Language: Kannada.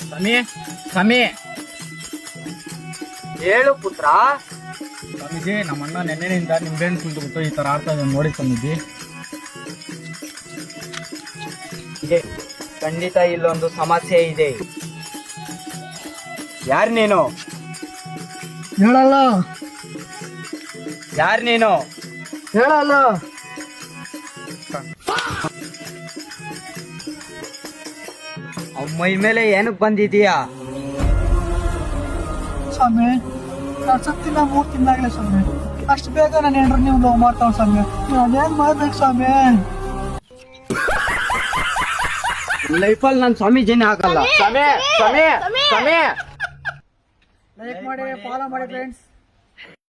ಸ್ವಾಮಿ ಸ್ವಾಮಿ ಹೇಳು ಪುತ್ರ. ಸ್ವಾಮೀಜಿ, ನಮ್ಮ ಅಣ್ಣ ನೆನ್ನೆನಿಂದ ನಿಂಬೆಹಣ್ಣು ಕುಂತ್ಬಿಟ್ಟು ಈ ತರ ಆಡ್ತಾ ಇದ್ದಾನೆ ನೋಡಿ ಸ್ವಾಮೀಜಿ. ಖಂಡಿತ ಇಲ್ಲೊಂದು ಸಮಸ್ಯೆ ಇದೆ. ಯಾರು ನೀನು? ಹೇಳಲ್ಲ ಯಾರು ನೀನು? ಹೇಳಲ್ಲ. ಮೈ ಮೇಲೆ ಏನಕ್ಕೆ ಬಂದಿದೀಯಾ? ಸ್ವಾಮಿ, ನಾನು ಸತ್ತಿನ 3 ತಿಂಗಳಾಗಲೇ ಸ್ವಾಮಿ. ಅಷ್ಟು ಬೇಗ ನಾನು ಹೆಂಡ್ರು ನೀವು ಲವ್ ಮಾಡ್ತಾವ ಸ್ವಾಮಿ. ನಾನೇನ್ ಮಾಡ್ಬೇಕು ಸ್ವಾಮಿ? ಲೈಫಲ್ಲಿ ನಾನು ಸ್ವಾಮೀಜಿನೇ ಆಗಲ್ಲ. ಸ್ವಾಮಿ ಸ್ವಾಮಿ ಸ್ವಾಮಿ ಲೈಕ್ ಮಾಡಿ, ಫಾಲೋ ಮಾಡಿ ಫ್ರೆಂಡ್ಸ್.